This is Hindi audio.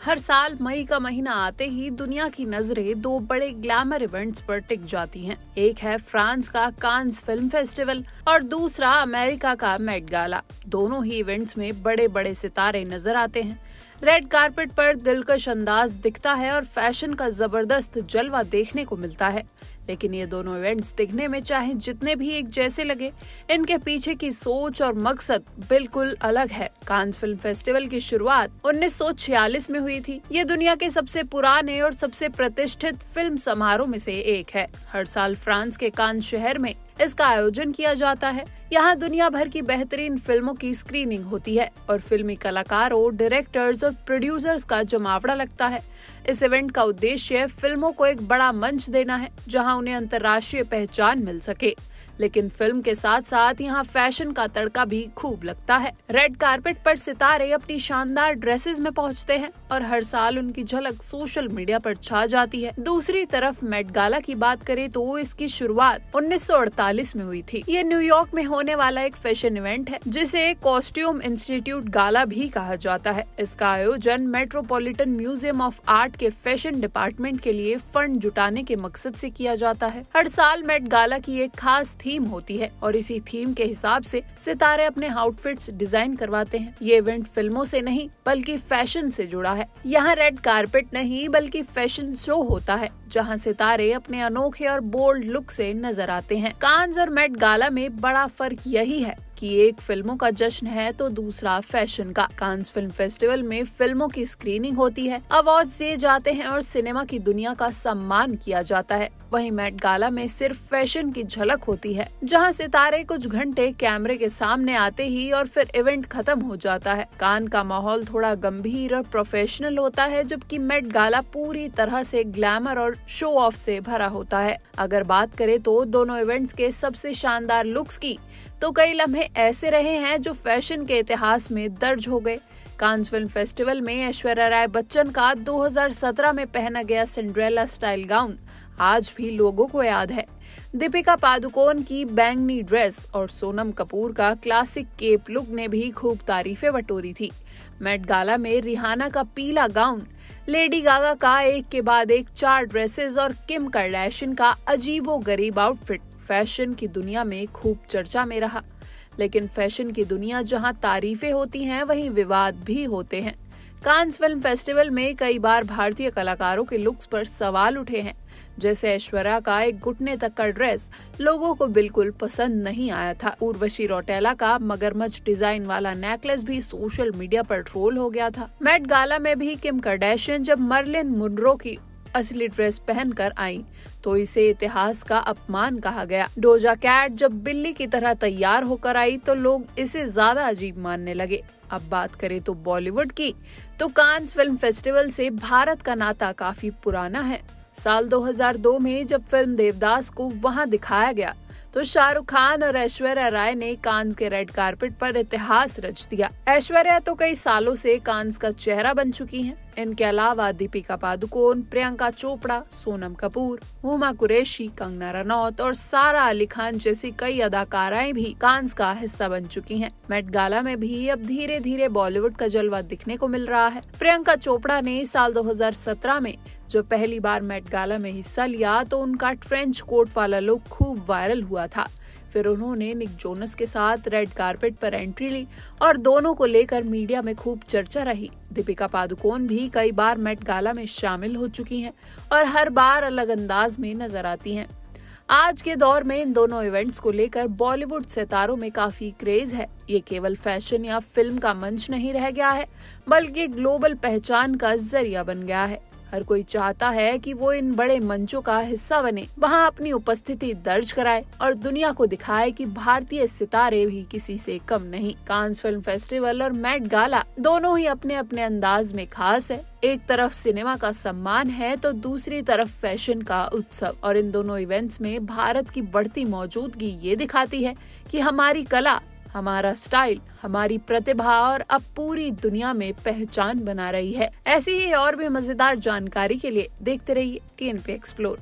हर साल मई का महीना आते ही दुनिया की नजरें दो बड़े ग्लैमर इवेंट्स पर टिक जाती हैं। एक है फ्रांस का कांस फिल्म फेस्टिवल और दूसरा अमेरिका का मेट गाला। दोनों ही इवेंट्स में बड़े बड़े सितारे नजर आते हैं। रेड कारपेट पर दिलकश अंदाज दिखता है और फैशन का जबरदस्त जलवा देखने को मिलता है। लेकिन ये दोनों इवेंट्स दिखने में चाहे जितने भी एक जैसे लगे, इनके पीछे की सोच और मकसद बिल्कुल अलग है। कांस फिल्म फेस्टिवल की शुरुआत 1946 में हुई थी। ये दुनिया के सबसे पुराने और सबसे प्रतिष्ठित फिल्म समारोह में से एक है। हर साल फ्रांस के कांस शहर में इसका आयोजन किया जाता है। यहाँ दुनिया भर की बेहतरीन फिल्मों की स्क्रीनिंग होती है और फिल्मी कलाकारों, डायरेक्टर्स और प्रोड्यूसर्स का जमावड़ा लगता है। इस इवेंट का उद्देश्य फिल्मों को एक बड़ा मंच देना है, जहाँ उन्हें अंतर्राष्ट्रीय पहचान मिल सके। लेकिन फिल्म के साथ साथ यहाँ फैशन का तड़का भी खूब लगता है। रेड कारपेट पर सितारे अपनी शानदार ड्रेसेस में पहुँचते हैं और हर साल उनकी झलक सोशल मीडिया पर छा जाती है। दूसरी तरफ मेट गाला की बात करें तो इसकी शुरुआत 1948 में हुई थी। ये न्यूयॉर्क में होने वाला एक फैशन इवेंट है, जिसे कॉस्ट्यूम इंस्टीट्यूट गाला भी कहा जाता है। इसका आयोजन मेट्रोपॉलिटन म्यूजियम ऑफ आर्ट के फैशन डिपार्टमेंट के लिए फंड जुटाने के मकसद से किया जाता है। हर साल मेट गाला की एक खास थीम होती है और इसी थीम के हिसाब से सितारे अपने आउटफिट्स डिजाइन करवाते हैं। ये इवेंट फिल्मों से नहीं बल्कि फैशन से जुड़ा है। यहाँ रेड कारपेट नहीं बल्कि फैशन शो होता है, जहाँ सितारे अपने अनोखे और बोल्ड लुक से नजर आते हैं। कांस और मेट गाला में बड़ा फर्क यही है कि एक फिल्मों का जश्न है तो दूसरा फैशन का। कांस फिल्म फेस्टिवल में फिल्मों की स्क्रीनिंग होती है, अवार्ड्स दिए जाते हैं और सिनेमा की दुनिया का सम्मान किया जाता है। वहीं मेट गाला में सिर्फ फैशन की झलक होती है, जहां सितारे कुछ घंटे कैमरे के सामने आते ही और फिर इवेंट खत्म हो जाता है। कान का माहौल थोड़ा गंभीर और प्रोफेशनल होता है, जबकि मेट गाला पूरी तरह से ग्लैमर और शो ऑफ से भरा होता है। अगर बात करें तो दोनों इवेंट्स के सबसे शानदार लुक्स की, तो कई लम्हे ऐसे रहे हैं जो फैशन के इतिहास में दर्ज हो गए। कांस फिल्म फेस्टिवल में ऐश्वर्या राय बच्चन का 2017 में पहना गया सिंड्रेला स्टाइल गाउन आज भी लोगों को याद है। दीपिका पादुकोण की बैंगनी ड्रेस और सोनम कपूर का क्लासिक केप लुक ने भी खूब तारीफें बटोरी थी। मेट गाला में रिहाना का पीला गाउन, लेडी गागा का एक के बाद एक 4 ड्रेसेस और किम कार्दाशियन का अजीबोगरीब आउटफिट फैशन की दुनिया में खूब चर्चा में रहा। लेकिन फैशन की दुनिया जहां तारीफें होती हैं, वहीं विवाद भी होते हैं। कांस फिल्म फेस्टिवल में कई बार भारतीय कलाकारों के लुक्स पर सवाल उठे हैं। जैसे ऐश्वर्या का एक घुटने तक का ड्रेस लोगों को बिल्कुल पसंद नहीं आया था। उर्वशी रौटेला का मगरमच्छ डिजाइन वाला नेकलेस भी सोशल मीडिया पर ट्रोल हो गया था। मेट गाला में भी किम कार्दाशियन जब मर्लिन मुनरो की असली ड्रेस पहनकर आई तो इसे इतिहास का अपमान कहा गया। डोजा कैट जब बिल्ली की तरह तैयार होकर आई तो लोग इसे ज्यादा अजीब मानने लगे। अब बात करें तो बॉलीवुड की, तो कांस फिल्म फेस्टिवल से भारत का नाता काफी पुराना है। साल 2002 में जब फिल्म देवदास को वहां दिखाया गया तो शाहरुख खान और ऐश्वर्या राय ने कांस के रेड कारपेट पर इतिहास रच दिया। ऐश्वर्या तो कई सालों से कांस का चेहरा बन चुकी हैं। इनके अलावा दीपिका पादुकोण, प्रियंका चोपड़ा, सोनम कपूर, हुमा कुरैशी, कंगना रनौत और सारा अली खान जैसी कई अदाकाराएं भी कांस का हिस्सा बन चुकी हैं। मेट गाला में भी अब धीरे धीरे बॉलीवुड का जलवा दिखने को मिल रहा है। प्रियंका चोपड़ा ने साल 2017 में जो पहली बार मेट गाला में हिस्सा लिया तो उनका ट्रेंच कोट वाला लुक खूब वायरल हुआ था। फिर उन्होंने निक जोनस के साथ रेड कारपेट पर एंट्री ली और दोनों को लेकर मीडिया में खूब चर्चा रही। दीपिका पादुकोण भी कई बार मेट गाला में शामिल हो चुकी हैं और हर बार अलग अंदाज में नजर आती हैं। आज के दौर में इन दोनों इवेंट्स को लेकर बॉलीवुड सितारों में काफी क्रेज है। ये केवल फैशन या फिल्म का मंच नहीं रह गया है, बल्कि ग्लोबल पहचान का जरिया बन गया है। हर कोई चाहता है कि वो इन बड़े मंचों का हिस्सा बने, वहाँ अपनी उपस्थिति दर्ज कराए और दुनिया को दिखाए कि भारतीय सितारे भी किसी से कम नहीं। कांस फिल्म फेस्टिवल और मेट गाला दोनों ही अपने अपने अंदाज में खास है। एक तरफ सिनेमा का सम्मान है तो दूसरी तरफ फैशन का उत्सव, और इन दोनों इवेंट्स में भारत की बढ़ती मौजूदगी ये दिखाती है कि हमारी कला, हमारा स्टाइल, हमारी प्रतिभा और अब पूरी दुनिया में पहचान बना रही है। ऐसी ही और भी मजेदार जानकारी के लिए देखते रहिए TNP एक्सप्लोर।